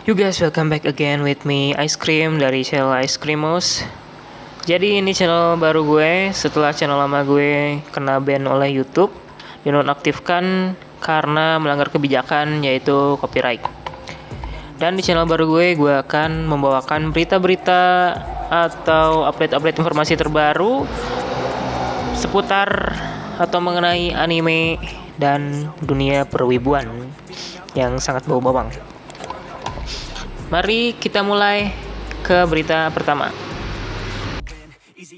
You guys welcome back again with me Ice Cream dari channel Ice Creamos. Jadi ini channel baru gue setelah channel lama gue kena ban oleh YouTube, dinonaktifkan karena melanggar kebijakan yaitu copyright. Dan di channel baru gue akan membawakan berita-berita atau update-update informasi terbaru seputar atau mengenai anime dan dunia perwibuan yang sangat bau bawang. Mari kita mulai ke berita pertama.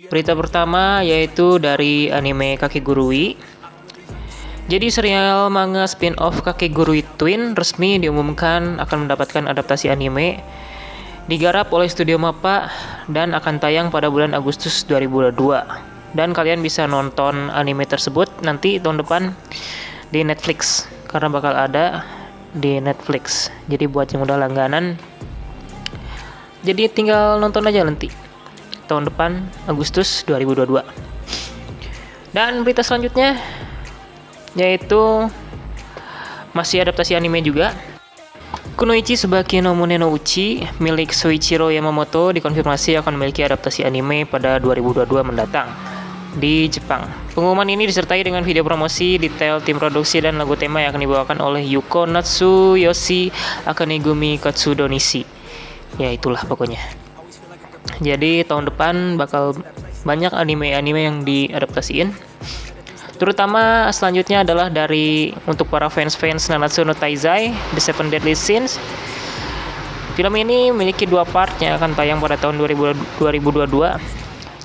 Berita pertama yaitu dari anime Kakegurui. Jadi serial manga spin-off Kakegurui Twin resmi diumumkan akan mendapatkan adaptasi anime digarap oleh Studio Mappa dan akan tayang pada bulan Agustus 2022. Dan kalian bisa nonton anime tersebut nanti tahun depan di Netflix karena bakal ada di Netflix. Jadi buat yang udah langganan, jadi tinggal nonton aja nanti tahun depan Agustus 2022. Dan berita selanjutnya yaitu masih adaptasi anime juga. Kunoichi Tsubaki no Mune no Uchi milik Soichiro Yamamoto dikonfirmasi akan memiliki adaptasi anime pada 2022 mendatang di Jepang. Pengumuman ini disertai dengan video promosi, detail tim produksi dan lagu tema yang akan dibawakan oleh Yuko Natsuyoshi Akanegumi Katsudo Nishi. Ya itulah pokoknya. Jadi tahun depan bakal banyak anime-anime yang diadaptasiin. Terutama selanjutnya adalah dari untuk para fans-fans Nanatsu no Taizai, The Seven Deadly Sins. Film ini memiliki 2 part yang akan tayang pada tahun 2022,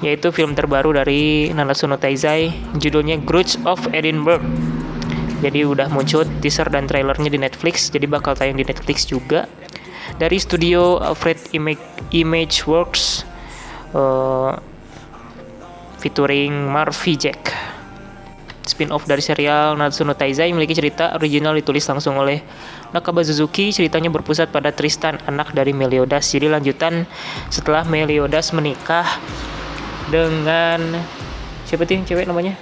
yaitu film terbaru dari Nanatsu no Taizai, judulnya Grudge of Edinburgh. Jadi udah muncul teaser dan trailernya di Netflix, jadi bakal tayang di Netflix juga. Dari studio Alfred Imageworks, featuring Murphy Jack. Spin-off dari serial Nanatsu no Taizai memiliki cerita original ditulis langsung oleh Nakaba Suzuki. Ceritanya berpusat pada Tristan, anak dari Meliodas. Jadi lanjutan setelah Meliodas menikah dengan siapa tuh yang cewek namanya?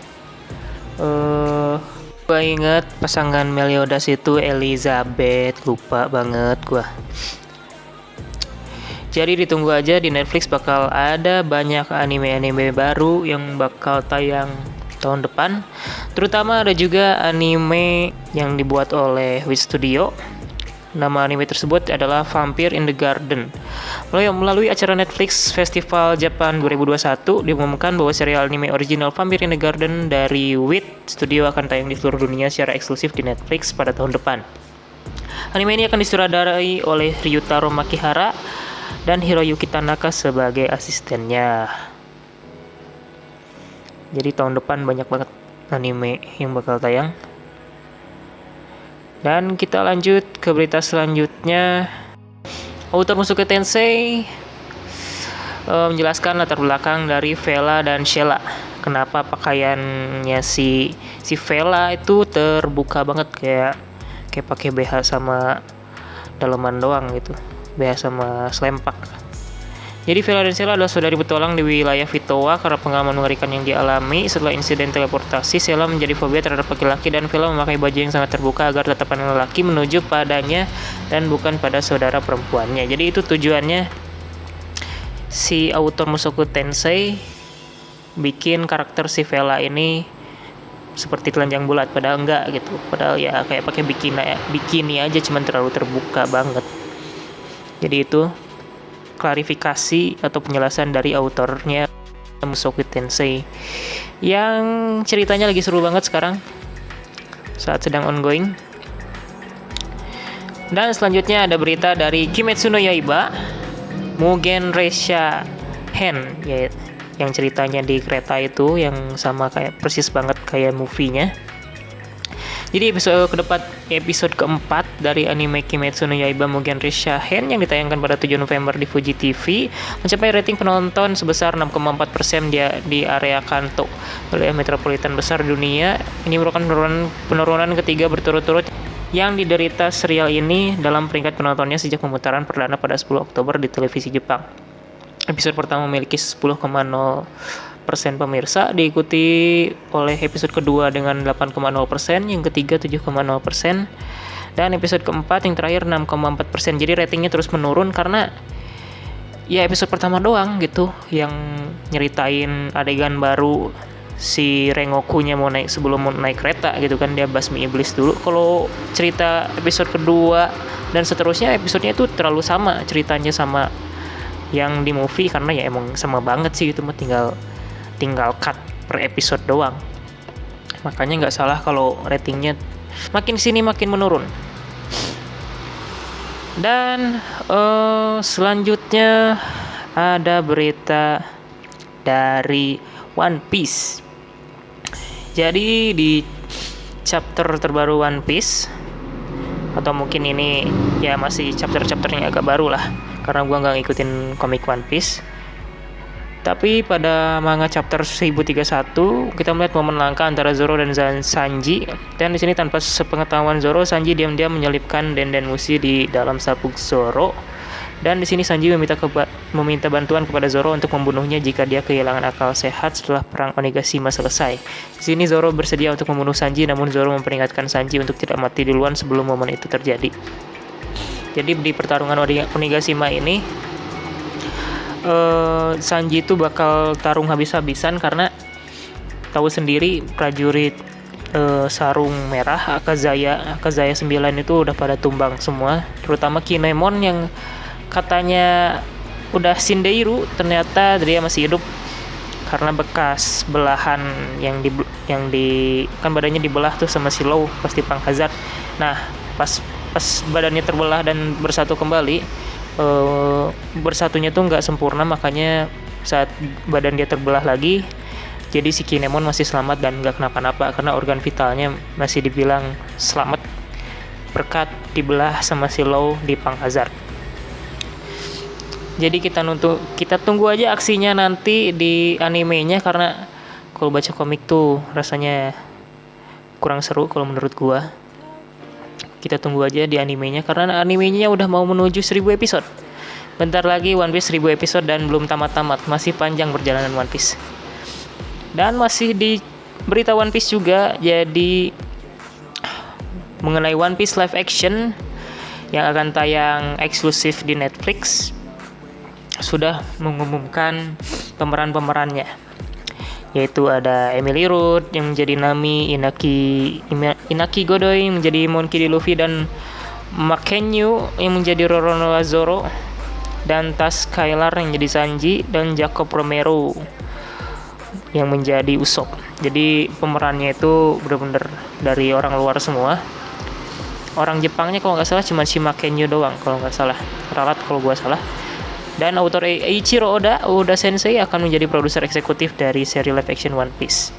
Gua inget pasangan Meliodas itu Elizabeth, lupa banget gua. Jadi ditunggu aja, di Netflix bakal ada banyak anime-anime baru yang bakal tayang tahun depan. Terutama ada juga anime yang dibuat oleh Wit Studio. Nama anime tersebut adalah Vampire in the Garden. Melalui acara Netflix Festival Japan 2021 diumumkan bahwa serial anime original Vampire in the Garden dari Wit Studio akan tayang di seluruh dunia secara eksklusif di Netflix pada tahun depan. Anime ini akan disutradarai oleh Ryutaro Makihara dan Hiroyuki Tanaka sebagai asistennya. Jadi tahun depan banyak banget anime yang bakal tayang. Dan kita lanjut ke berita selanjutnya. Author Musuke Tensei menjelaskan latar belakang dari Vela dan Sheila. Kenapa pakaiannya si Vela itu terbuka banget, kayak pakai BH sama daleman doang gitu. BH sama selempak. Jadi Vela dan Sheila adalah saudari petualang di wilayah Vitoa karena pengalaman mengerikan yang dialami. Setelah insiden teleportasi, Sheila menjadi fobia terhadap laki-laki dan Vela memakai baju yang sangat terbuka agar tetap pandang lelaki menuju padanya dan bukan pada saudara perempuannya. Jadi itu tujuannya si author Mushoku Tensei bikin karakter si Vela ini seperti telanjang bulat, padahal enggak gitu. Padahal ya kayak pakai bikini aja, cuman terlalu terbuka banget. Jadi itu klarifikasi atau penjelasan dari autornya Mushoku Tensei yang ceritanya lagi seru banget sekarang saat sedang ongoing. Dan selanjutnya ada berita dari Kimetsu no Yaiba Mugen Reisha Hen, ya, yang ceritanya di kereta itu yang sama kayak persis banget kayak movie-nya. Jadi episode keempat dari anime Kimetsu no Yaiba Mugen Reisha Hen yang ditayangkan pada 7 November di Fuji TV mencapai rating penonton sebesar 6,4% di area Kanto, wilayah metropolitan besar dunia. Ini merupakan penurunan ketiga berturut-turut yang diderita serial ini dalam peringkat penontonnya sejak pemutaran perdana pada 10 Oktober di televisi Jepang. Episode pertama memiliki 10,0% pemirsa, diikuti oleh episode kedua dengan 8,0%, yang ketiga 7,0%, Dan episode keempat yang terakhir 6,4%. Jadi ratingnya terus menurun karena ya episode pertama doang gitu yang nyeritain adegan baru si Rengokunya mau naik sebelum mau naik kereta gitu kan, dia basmi iblis dulu. Kalau cerita episode kedua dan seterusnya episodenya itu terlalu sama ceritanya sama yang di movie, karena ya emang sama banget sih gitu, mah tinggal cut per episode doang. Makanya nggak salah kalau ratingnya makin sini makin menurun. Dan selanjutnya ada berita dari One Piece. Jadi di chapter terbaru One Piece, atau mungkin ini ya masih chapter-chapternya agak baru lah, karena gua nggak ngikutin komik One Piece. Tapi pada manga chapter 1031 kita melihat momen langka antara Zoro dan Sanji, dan di sini tanpa sepengetahuan Zoro, Sanji diam-diam menyelipkan Denden Mushi di dalam sabuk Zoro. Dan di sini Sanji meminta bantuan kepada Zoro untuk membunuhnya jika dia kehilangan akal sehat setelah perang Onigashima selesai. Di sini Zoro bersedia untuk membunuh Sanji, namun Zoro memperingatkan Sanji untuk tidak mati duluan sebelum momen itu terjadi. Jadi di pertarungan Onigashima ini Sanji itu bakal tarung habis-habisan karena tahu sendiri prajurit sarung merah Akazaya 9 itu udah pada tumbang semua, terutama Kinemon yang katanya udah Shindeiru, ternyata dia masih hidup karena bekas belahan yang di kan badannya dibelah tuh sama si Law pas di Perang Hazard. Nah, pas badannya terbelah dan bersatu kembali, bersatunya tuh nggak sempurna, makanya saat badan dia terbelah lagi, jadi si Kinemon masih selamat dan nggak kenapa-napa karena organ vitalnya masih dibilang selamat berkat dibelah sama si Law di Perang Hazard. Jadi kita tunggu aja aksinya nanti di animenya, karena kalau baca komik tuh rasanya kurang seru kalau menurut gua. Kita tunggu aja di animenya karena animenya udah mau menuju 1000 episode. Bentar lagi One Piece 1000 episode dan belum tamat-tamat, masih panjang perjalanan One Piece. Dan masih di berita One Piece juga, jadi mengenai One Piece live action yang akan tayang eksklusif di Netflix sudah mengumumkan pemeran-pemerannya, yaitu ada Emily Root yang menjadi Nami, Inaki Godoy yang menjadi Monkey D. Luffy, dan Makenyu yang menjadi Roronoa Zoro, dan Taz Skylar yang menjadi Sanji, dan Jacob Romero yang menjadi Usopp. Jadi pemerannya itu benar-benar dari orang luar semua. Orang Jepangnya kalau nggak salah cuma si Makenyu doang kalau nggak salah, ralat kalau gua salah. Dan autor Eiichiro Oda Sensei akan menjadi produser eksekutif dari seri live action One Piece.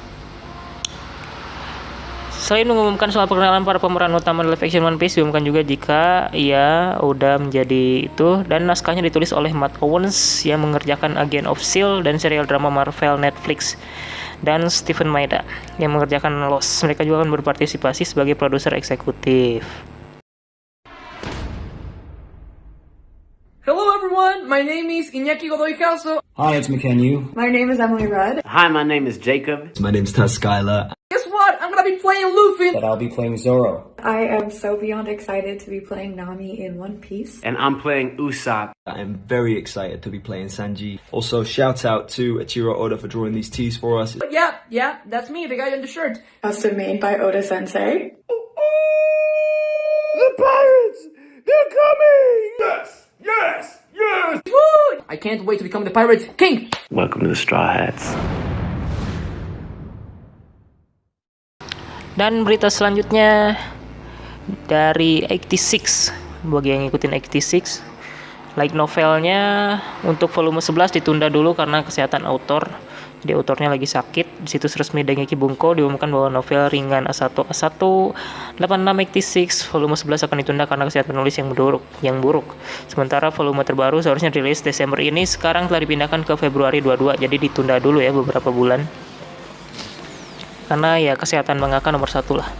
Selain mengumumkan soal perkenalan para pemeran utama live action One Piece, diumumkan juga jika ia udah menjadi itu, dan naskahnya ditulis oleh Matt Owens yang mengerjakan Agent of S.H.I.E.L.D. dan serial drama Marvel Netflix, dan Stephen Maeda yang mengerjakan Lost. Mereka juga akan berpartisipasi sebagai produser eksekutif. Hello everyone, my name is Iñaki Godoy Calso. Hi, it's Makenyu. My name is Emily Rudd. Hi, my name is Jacob. My name's Taz Skylar. Guess what? I'm gonna be playing Luffy. But I'll be playing Zoro. I am so beyond excited to be playing Nami in One Piece. And I'm playing Usopp. I'm very excited to be playing Sanji. Also, shout out to Eiichiro Oda for drawing these tees for us. But yeah, that's me, the guy in the shirt. Custom made by Oda Sensei. The pirates! They're coming! Yes! Woo! I can't wait to become the Pirate King. Welcome to the Straw Hats. Dan berita selanjutnya dari 86, bagi yang ngikutin 86, light novelnya untuk volume 11 ditunda dulu karena kesehatan autor. Jadi autornya lagi sakit. Di situs resmi Dengeki Bunko diumumkan bahwa novel ringan A186 volume 11 akan ditunda karena kesehatan penulis yang buruk. Sementara volume terbaru seharusnya rilis Desember ini, sekarang telah dipindahkan ke Februari 22, jadi ditunda dulu ya beberapa bulan. Karena ya kesehatan mangaka nomor 1 lah.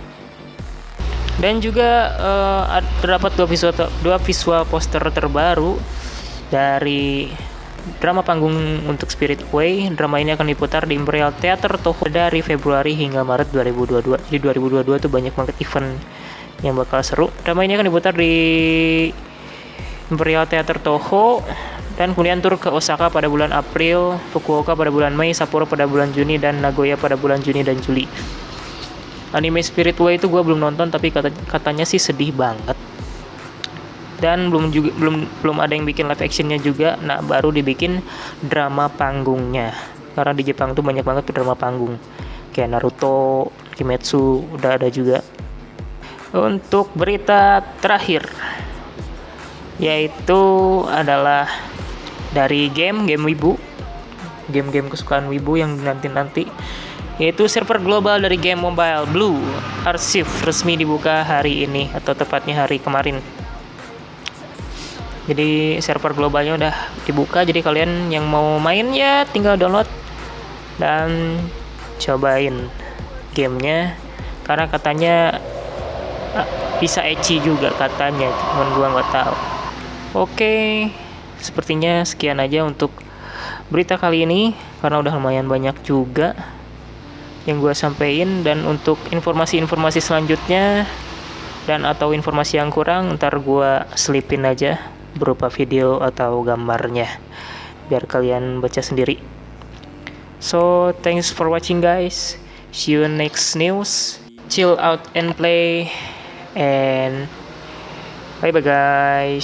Dan juga terdapat dua visual poster terbaru dari drama panggung untuk Spirit Away. Drama ini akan diputar di Imperial Theater Toho dari Februari hingga Maret 2022. Jadi 2022 tuh banyak banget event yang bakal seru. Drama ini akan diputar di Imperial Theater Toho, dan kemudian tur ke Osaka pada bulan April, Fukuoka pada bulan Mei, Sapporo pada bulan Juni, dan Nagoya pada bulan Juni dan Juli. Anime Spirit Way itu gue belum nonton, tapi katanya sih sedih banget. Dan belum ada yang bikin live actionnya juga. Nah, baru dibikin drama panggungnya. Karena di Jepang tuh banyak banget tuh drama panggung. Kayak Naruto, Kimetsu udah ada juga. Untuk berita terakhir, yaitu adalah dari game Wibu, game kesukaan Wibu yang nanti, yaitu server global dari game mobile Blue Archive resmi dibuka hari ini, atau tepatnya hari kemarin. Jadi server globalnya udah dibuka, jadi kalian yang mau main ya tinggal download dan cobain gamenya, karena katanya bisa ecchi juga katanya, cuman gua nggak tahu. Oke, sepertinya sekian aja untuk berita kali ini, karena udah lumayan banyak juga yang gue sampein. Dan untuk informasi-informasi selanjutnya dan atau informasi yang kurang, ntar gue selipin aja berupa video atau gambarnya biar kalian baca sendiri. So thanks for watching guys, see you next news, chill out and play, and bye bye guys.